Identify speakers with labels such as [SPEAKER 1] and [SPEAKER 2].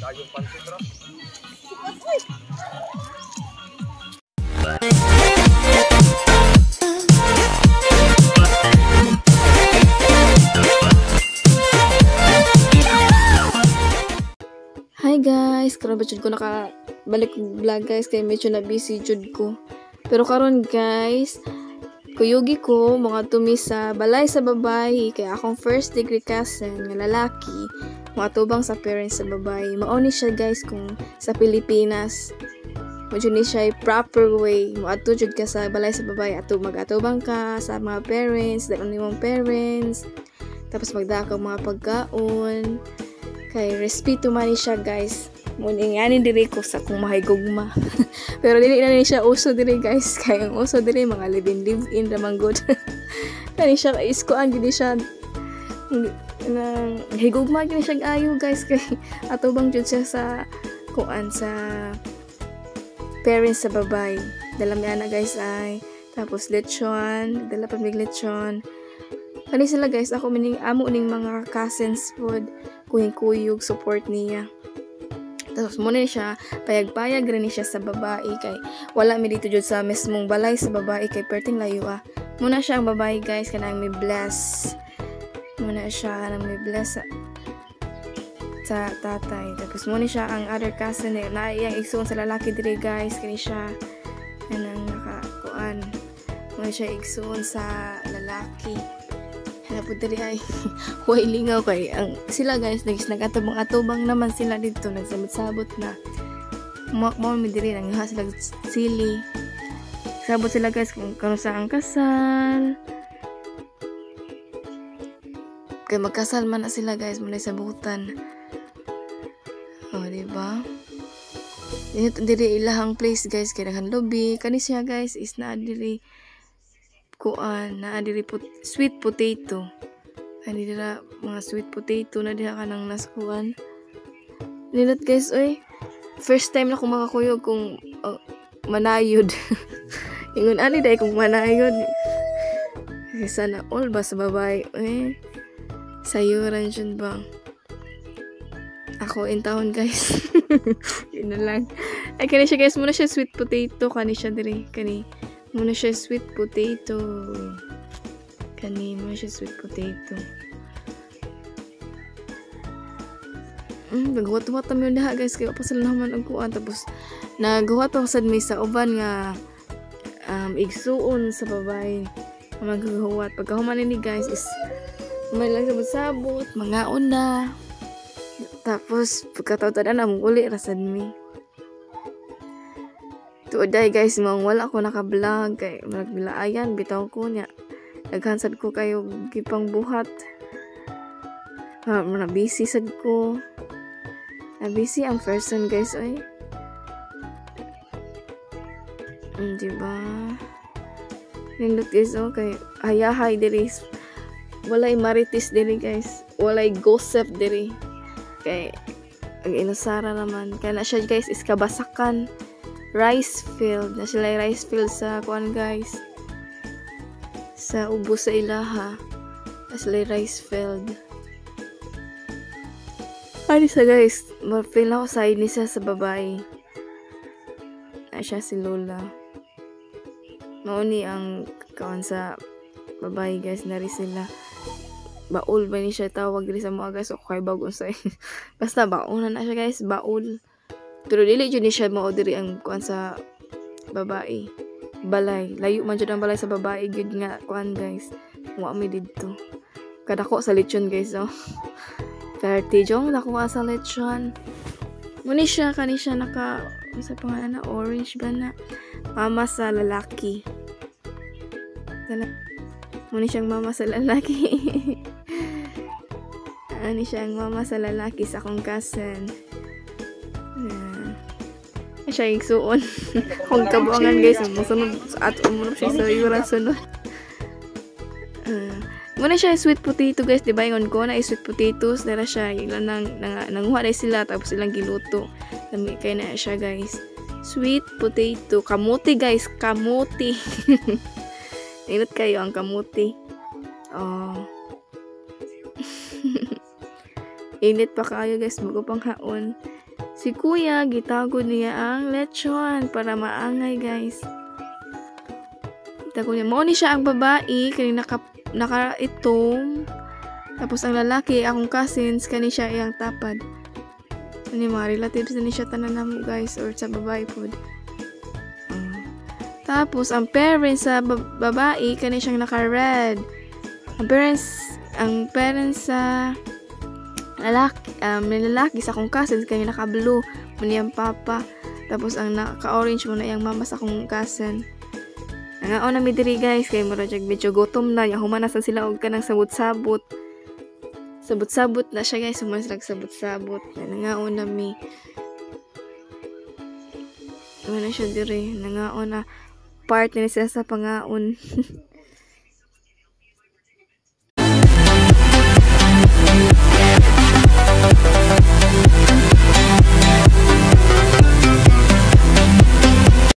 [SPEAKER 1] Kayong pansit ra.
[SPEAKER 2] Hi guys, karon ba jud ko nakabalik vlog guys kay medyo na busy jud ko. Pero karon guys, kuyugi ko mga tumi sa balay sa babae kay akong first degree cousin nga lalaki, mga tubang sa parents sa babae. Mao ni siya guys kung sa Pilipinas. Medyo ni siya proper way. Moadto jud ka sa balay sa babae ato mag-atubang ka sa mga parents, dayon nimong parents. Tapos magdakaw mga pagkaon. Kay respeto man ni siya guys. Muna nga ni diri ko sa kung mahigugma. Pero dili na ni siya uso diri guys. Kaya ang uso diri mga live-in ramang good. Kani siya iskoan gid siya. Higugma gid siya ayo guys kay atubang jud siya sa kuan sa parents sa babay. Dala mi ana guys ay tapos lechon, dala pa mig lechon. Kani sila guys, ako mining amo ning mga cousins food, kuyog support niya. Tapos muna siya, payag-payag rin siya sa babae kay wala mi dito jud sa mismong balay sa babae kay perting layo ah. Muna siya ang babae guys kanang may bless. Muna siya kanang may bless sa tatay. Tapos muna siya ang other cousin na iyang igsoon sa lalaki diri guys kani siya kanang nakakuan. Muna siya igsoon sa lalaki. Hanap diri ay way lingaw kay ang sila guys nag-atubang naman sila dito nagsabot-sabot na mo mi diri nang sila sili sabot sila guys kung kano sa ang kasal kay magkasal man na sila guys muna sabutan diba diri ilahang place guys kay naghan lobby kani siya guys is na diri kuan na diri sweet potato ani dira mga sweet potato na diha kanang naskuan nilot guys oy first time na ko makakuyog kung manayod ingon ani dai kung manayod sana all ba sa babae sayuran jud ba ako in town guys yun na lang ay kani siya guys muna siya sweet potato kani siya diri kani muna siya sweet potato. Muna siya sweet potato. Naghuwat-huwat kami yung daha guys. Kaya pa sila naman ang kuwan. Tapos, naghuwat-huwat may sa uban nga igsuon sa babae. Maghuwat. Pagkahuman ni guys is may lang sabot-sabot. Mangaon na. Tapos, pagkataw-tada na mong uli rasad mi. Tuoday guys, mong wala ko naka-vlog kay magbilaayan bitaw ko niya. Naghansad ko kayo gipang buhat. Na busy sad ko. Na busy ang person guys ay. Diba? Nindot guys kay hayahay diri. Walay marites diri guys. Walay gossip diri. Kay ang inusara naman. Kaya na siya guys is kabasakan. Rice field. Na sila rice field sa kuan guys. Sa ubos sa ilaha. Na sila rice field. Ano sa guys. Feel ako side ni siya sa babae. Na siya si Lola. Mauni ang kawan sa babae guys. Nari sila. Baul ba ni siya tawag rin sa mga guys. O kay bagong sa basta baunan na siya guys. Baul. Pero dili jud ni siya mao diri ang kuan sa babae. Balay, layo man jud ang balay sa babae gyud nga kuan guys. Wa mi didto. Kadako sa lechon guys oh. 30 jong dako sa lechon. Muni siya kani siya naka sa pangalan na orange ba na mama sa lalaki. Muni siyang mama sa lalaki. Ani siyang mama sa lalaki sa akong cousin. Siya igsuon. Kung kabuangan guys, musunod at umunok siya sa yuran sunod. Muna siya sweet potato guys, diba? Ingon ko na sweet potatoes. Dara siya, ilan nanguha na sila, tapos ilang giluto. Kaya na siya guys. Sweet potato. Kamuti guys, kamuti. Inot kayo ang kamuti. Oh. Init pa kayo guys, bago pang haon. Si kuya, gitago niya ang lechon para maangay guys. Gitago niya. Mao ni siya ang babae, kani naka-itom. Tapos ang lalaki, akong cousins, kani siya iyang tapad. Kani mga relatives na ni siya tanan namo guys, or sa babae pod. Tapos ang parents sa babae, kani siyang naka-red. Ang parents sa lalaki sa akong cousins kanya naka-blue muni ang papa. Tapos ang naka-orange mo na yung mama sa akong cousin. Nangaon na mi diri guys kay mura jag medyo gutom na nya humanasan sila og kanang sabot-sabot. Sabot-sabot na siya guys, humanas sabot-sabot. Nangaon na mi. Ano siya diri, nangaon na part na sila sa pangaon.